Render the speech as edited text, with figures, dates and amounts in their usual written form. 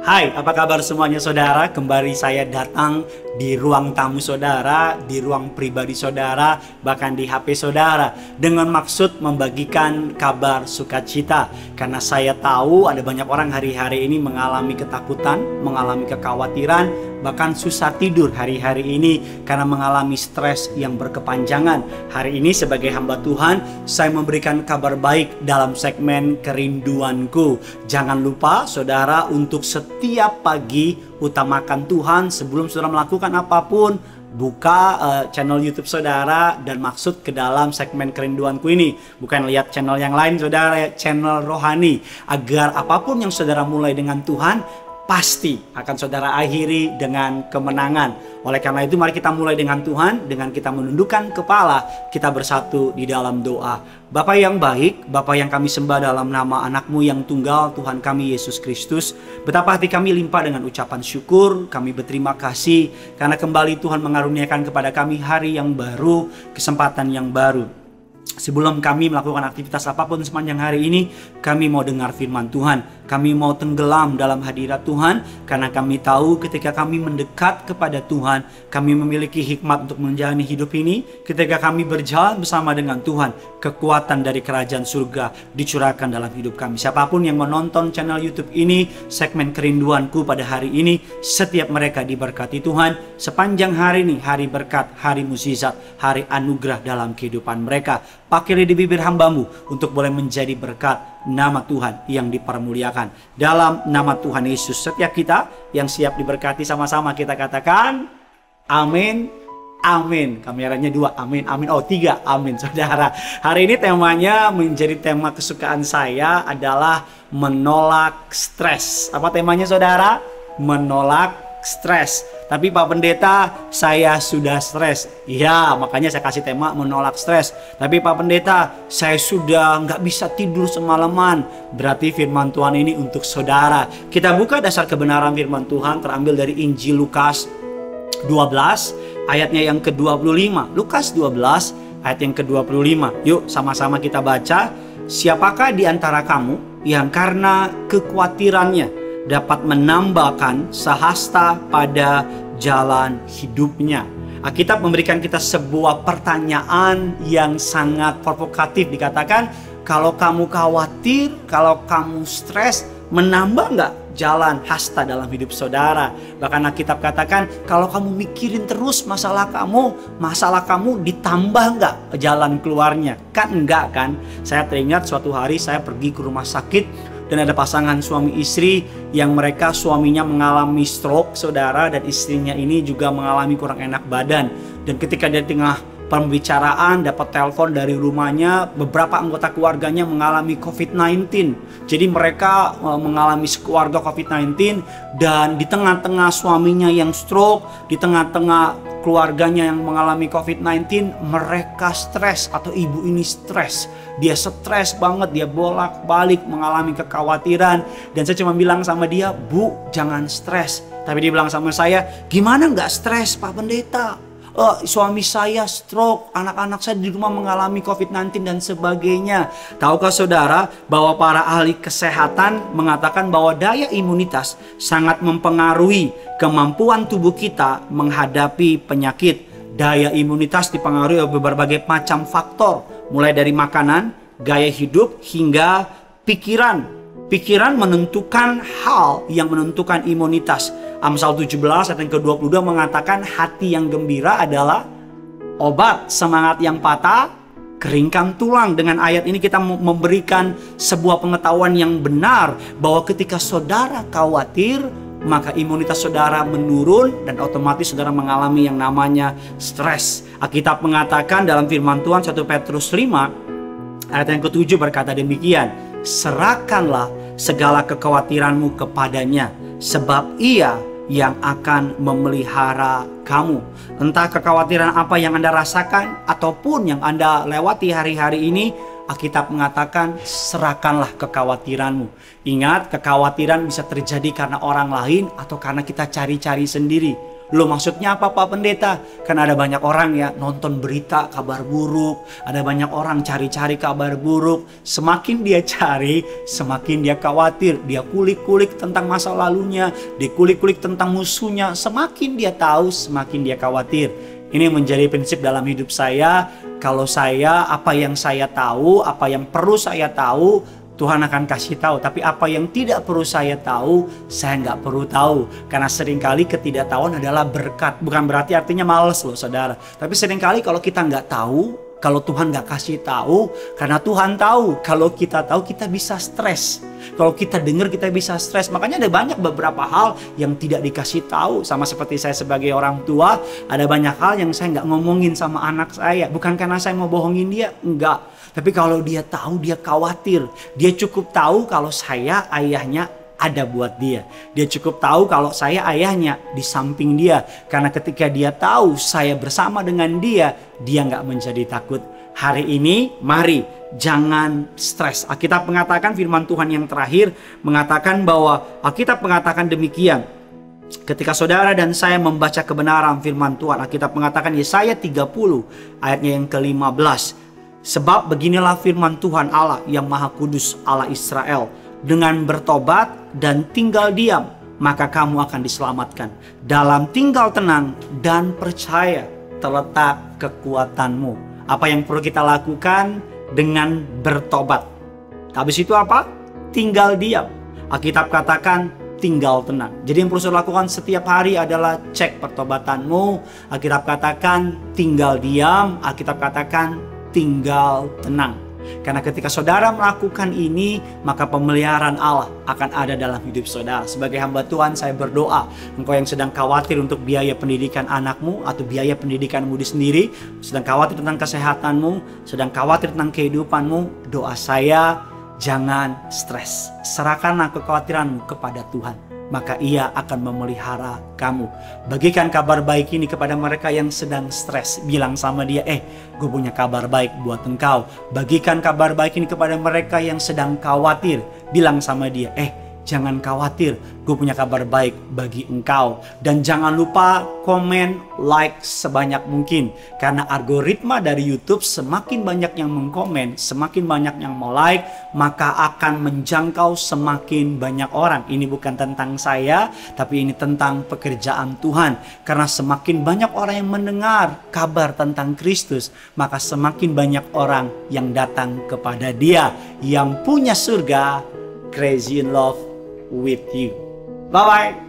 Hai, apa kabar semuanya saudara? Kembali saya datang di ruang tamu saudara, di ruang pribadi saudara, bahkan di HP saudara, dengan maksud membagikan kabar sukacita. Karena saya tahu ada banyak orang hari-hari ini mengalami ketakutan, mengalami kekhawatiran, bahkan susah tidur hari-hari ini karena mengalami stres yang berkepanjangan. Hari ini sebagai hamba Tuhan, saya memberikan kabar baik dalam segmen Kerinduanku. Jangan lupa saudara untuk setiap pagi utamakan Tuhan sebelum saudara melakukan apapun. Buka channel YouTube saudara dan maksud ke dalam segmen Kerinduanku ini. Bukan lihat channel yang lain saudara, channel rohani. Agar apapun yang saudara mulai dengan Tuhan, pasti akan saudara akhiri dengan kemenangan. Oleh karena itu mari kita mulai dengan Tuhan, dengan kita menundukkan kepala, kita bersatu di dalam doa. Bapa yang baik, Bapa yang kami sembah dalam nama anakmu yang tunggal, Tuhan kami Yesus Kristus. Betapa hati kami limpah dengan ucapan syukur, kami berterima kasih karena kembali Tuhan mengaruniakan kepada kami hari yang baru, kesempatan yang baru. Sebelum kami melakukan aktivitas apapun sepanjang hari ini, kami mau dengar firman Tuhan. Kami mau tenggelam dalam hadirat Tuhan, karena kami tahu ketika kami mendekat kepada Tuhan, kami memiliki hikmat untuk menjalani hidup ini. Ketika kami berjalan bersama dengan Tuhan, kekuatan dari kerajaan surga dicurahkan dalam hidup kami. Siapapun yang menonton channel YouTube ini, segmen Kerinduanku pada hari ini, setiap mereka diberkati Tuhan. Sepanjang hari ini, hari berkat, hari mukjizat, hari anugerah dalam kehidupan mereka. Pakai di bibir hambamu untuk boleh menjadi berkat nama Tuhan yang dipermuliakan. Dalam nama Tuhan Yesus, setiap kita yang siap diberkati sama-sama kita katakan amin, amin. Kameranya 2, amin, amin. Oh 3, amin saudara. Hari ini temanya menjadi tema kesukaan saya adalah menolak stres. Apa temanya saudara? Menolak stres. Tapi Pak Pendeta, saya sudah stres. Ya, makanya saya kasih tema menolak stres. Tapi Pak Pendeta, saya sudah nggak bisa tidur semalaman. Berarti firman Tuhan ini untuk saudara. Kita buka dasar kebenaran firman Tuhan terambil dari Injil Lukas 12 ayatnya yang ke-25. Lukas 12 ayat yang ke-25. Yuk sama-sama kita baca. Siapakah di antara kamu yang karena kekhawatirannya dapat menambahkan sehasta pada jalan hidupnya? Alkitab memberikan kita sebuah pertanyaan yang sangat provokatif. Dikatakan, kalau kamu khawatir, kalau kamu stres, menambah nggak jalan hasta dalam hidup saudara? Bahkan Alkitab katakan, kalau kamu mikirin terus masalah kamu ditambah nggak jalan keluarnya? Kan enggak kan? Saya teringat suatu hari saya pergi ke rumah sakit dan ada pasangan suami istri yang mereka suaminya mengalami stroke saudara, dan istrinya ini juga mengalami kurang enak badan. Dan ketika dia tengah pembicaraan dapat telepon dari rumahnya, beberapa anggota keluarganya mengalami COVID-19. Jadi mereka mengalami sekeluarga COVID-19, dan di tengah-tengah suaminya yang stroke, di tengah-tengah keluarganya yang mengalami COVID-19, mereka stres atau ibu ini stres. Dia stres banget, dia bolak-balik mengalami kekhawatiran. Dan saya cuma bilang sama dia, Bu, jangan stres. Tapi dia bilang sama saya, gimana nggak stres Pak Pendeta? Suami saya stroke, anak-anak saya di rumah mengalami COVID-19 dan sebagainya. Tahukah saudara bahwa para ahli kesehatan mengatakan bahwa daya imunitas sangat mempengaruhi kemampuan tubuh kita menghadapi penyakit. Daya imunitas dipengaruhi oleh berbagai macam faktor, mulai dari makanan, gaya hidup, hingga pikiran. Pikiran menentukan hal yang menentukan imunitas. Amsal 17 ayat yang ke-22 mengatakan hati yang gembira adalah obat, semangat yang patah keringkan tulang. Dengan ayat ini kita memberikan sebuah pengetahuan yang benar bahwa ketika saudara khawatir, maka imunitas saudara menurun dan otomatis saudara mengalami yang namanya stres. Alkitab mengatakan dalam firman Tuhan 1 Petrus 5 ayat yang ke-7 berkata demikian, serahkanlah segala kekhawatiranmu kepadanya, sebab ia yang akan memelihara kamu. Entah kekhawatiran apa yang Anda rasakan ataupun yang Anda lewati hari-hari ini, Alkitab mengatakan serahkanlah kekhawatiranmu. Ingat, kekhawatiran bisa terjadi karena orang lain atau karena kita cari-cari sendiri. Loh maksudnya apa Pak Pendeta? Kan ada banyak orang ya nonton berita kabar buruk. Ada banyak orang cari-cari kabar buruk. Semakin dia cari, semakin dia khawatir. Dia kulik-kulik tentang masa lalunya. Dia kulik-kulik tentang musuhnya. Semakin dia tahu, semakin dia khawatir. Ini menjadi prinsip dalam hidup saya. Kalau saya, apa yang saya tahu, apa yang perlu saya tahu, Tuhan akan kasih tahu. Tapi apa yang tidak perlu saya tahu, saya nggak perlu tahu. Karena seringkali ketidaktahuan adalah berkat. Bukan berarti artinya males loh saudara. Tapi seringkali kalau kita nggak tahu, kalau Tuhan nggak kasih tahu, karena Tuhan tahu. Kalau kita tahu, kita bisa stres. Kalau kita dengar, kita bisa stres. Makanya ada banyak beberapa hal yang tidak dikasih tahu. Sama seperti saya sebagai orang tua, ada banyak hal yang saya nggak ngomongin sama anak saya. Bukan karena saya mau bohongin dia, enggak. Tapi kalau dia tahu, dia khawatir. Dia cukup tahu kalau saya ayahnya ada buat dia. Dia cukup tahu kalau saya ayahnya di samping dia. Karena ketika dia tahu saya bersama dengan dia nggak menjadi takut. Hari ini mari jangan stres. Alkitab mengatakan, firman Tuhan yang terakhir mengatakan bahwa Alkitab mengatakan demikian. Ketika saudara dan saya membaca kebenaran firman Tuhan, Alkitab mengatakan Yesaya 30 ayatnya yang ke-15. Sebab beginilah firman Tuhan Allah yang Maha Kudus, Allah Israel. Dengan bertobat dan tinggal diam, maka kamu akan diselamatkan. Dalam tinggal tenang dan percaya terletak kekuatanmu. Apa yang perlu kita lakukan? Dengan bertobat. Habis itu apa? Tinggal diam. Alkitab katakan tinggal tenang. Jadi yang perlu saudara lakukan setiap hari adalah cek pertobatanmu. Alkitab katakan tinggal diam. Alkitab katakan tinggal tenang. Karena ketika saudara melakukan ini, maka pemeliharaan Allah akan ada dalam hidup saudara. Sebagai hamba Tuhan, saya berdoa, engkau yang sedang khawatir untuk biaya pendidikan anakmu atau biaya pendidikanmu sendiri, sedang khawatir tentang kesehatanmu, sedang khawatir tentang kehidupanmu, doa saya, jangan stres. Serahkanlah kekhawatiranmu kepada Tuhan, maka Ia akan memelihara kamu. Bagikan kabar baik ini kepada mereka yang sedang stres. Bilang sama dia, gue punya kabar baik buat engkau. Bagikan kabar baik ini kepada mereka yang sedang khawatir. Bilang sama dia, jangan khawatir, gue punya kabar baik bagi engkau. Dan jangan lupa komen, like sebanyak mungkin. Karena algoritma dari YouTube semakin banyak yang mengkomen, semakin banyak yang mau like, maka akan menjangkau semakin banyak orang. Ini bukan tentang saya, tapi ini tentang pekerjaan Tuhan. Karena semakin banyak orang yang mendengar kabar tentang Kristus, maka semakin banyak orang yang datang kepada Dia yang punya surga. Crazy in love with you. Bye-bye.